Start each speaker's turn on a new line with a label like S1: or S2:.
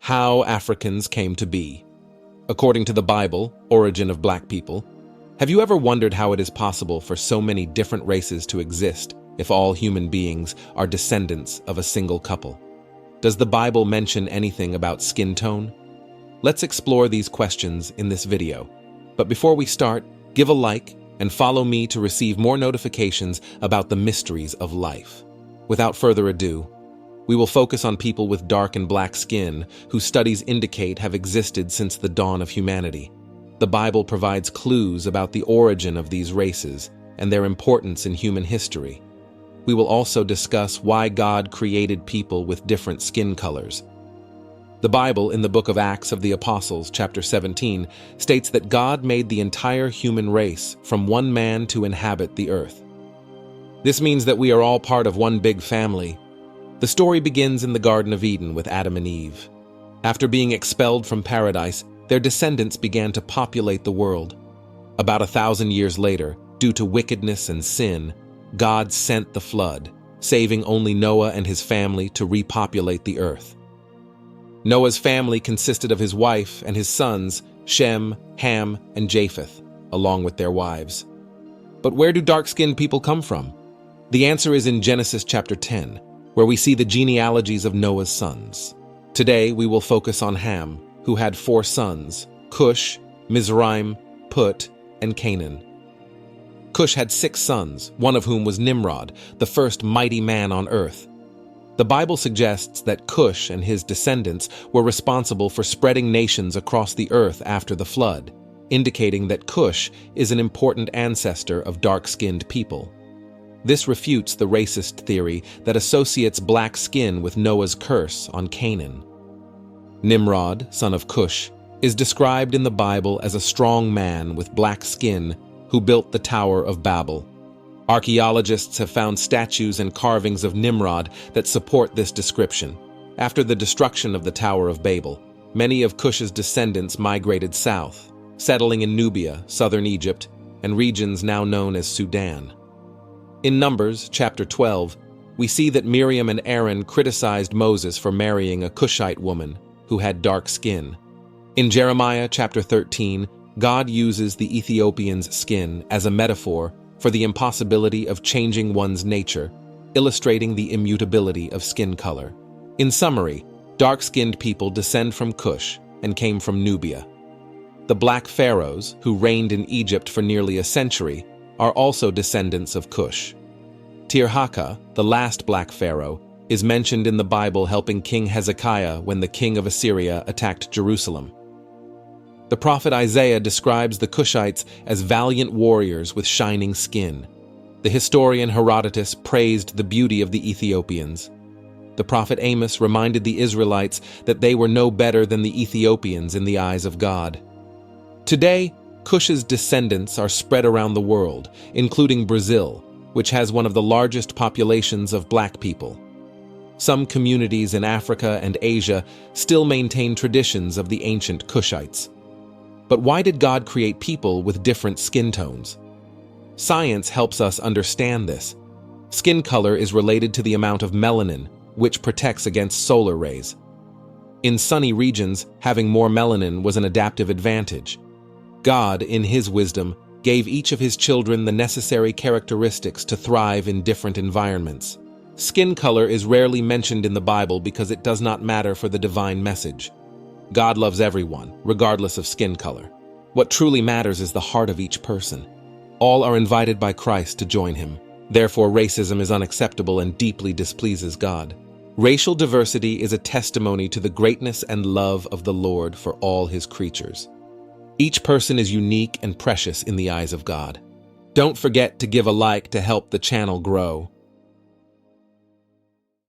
S1: How Africans Came to Be. According to the Bible, Origin of Black People, have you ever wondered how it is possible for so many different races to exist if all human beings are descendants of a single couple? Does the Bible mention anything about skin tone? Let's explore these questions in this video. But before we start, give a like and follow me to receive more notifications about the mysteries of life. Without further ado, we will focus on people with dark and black skin, whose studies indicate have existed since the dawn of humanity. The Bible provides clues about the origin of these races and their importance in human history. We will also discuss why God created people with different skin colors. The Bible, in the book of Acts of the Apostles, chapter 17, states that God made the entire human race from one man to inhabit the earth. This means that we are all part of one big family. The story begins in the Garden of Eden with Adam and Eve. After being expelled from paradise, their descendants began to populate the world. About 1,000 years later, due to wickedness and sin, God sent the flood, saving only Noah and his family to repopulate the earth. Noah's family consisted of his wife and his sons, Shem, Ham, and Japheth, along with their wives. But where do dark-skinned people come from? The answer is in Genesis chapter 10, where we see the genealogies of Noah's sons. Today, we will focus on Ham, who had 4 sons, Cush, Mizraim, Put, and Canaan. Cush had 6 sons, one of whom was Nimrod, the first mighty man on earth. The Bible suggests that Cush and his descendants were responsible for spreading nations across the earth after the flood, indicating that Cush is an important ancestor of dark-skinned people. This refutes the racist theory that associates black skin with Noah's curse on Canaan. Nimrod, son of Cush, is described in the Bible as a strong man with black skin who built the Tower of Babel. Archaeologists have found statues and carvings of Nimrod that support this description. After the destruction of the Tower of Babel, many of Cush's descendants migrated south, settling in Nubia, southern Egypt, and regions now known as Sudan. In Numbers, chapter 12, we see that Miriam and Aaron criticized Moses for marrying a Cushite woman who had dark skin. In Jeremiah, chapter 13, God uses the Ethiopian's skin as a metaphor for the impossibility of changing one's nature, illustrating the immutability of skin color. In summary, dark-skinned people descend from Cush and came from Nubia. The black pharaohs, who reigned in Egypt for nearly a century, are also descendants of Cush. Tirhakah, the last black pharaoh, is mentioned in the Bible helping King Hezekiah when the king of Assyria attacked Jerusalem. The prophet Isaiah describes the Cushites as valiant warriors with shining skin. The historian Herodotus praised the beauty of the Ethiopians. The prophet Amos reminded the Israelites that they were no better than the Ethiopians in the eyes of God. Today, Cush's descendants are spread around the world, including Brazil, which has one of the largest populations of black people. Some communities in Africa and Asia still maintain traditions of the ancient Cushites. But why did God create people with different skin tones? Science helps us understand this. Skin color is related to the amount of melanin, which protects against solar rays. In sunny regions, having more melanin was an adaptive advantage. God, in His wisdom, gave each of His children the necessary characteristics to thrive in different environments. Skin color is rarely mentioned in the Bible because it does not matter for the divine message. God loves everyone, regardless of skin color. What truly matters is the heart of each person. All are invited by Christ to join Him. Therefore, racism is unacceptable and deeply displeases God. Racial diversity is a testimony to the greatness and love of the Lord for all His creatures. Each person is unique and precious in the eyes of God. Don't forget to give a like to help the channel grow.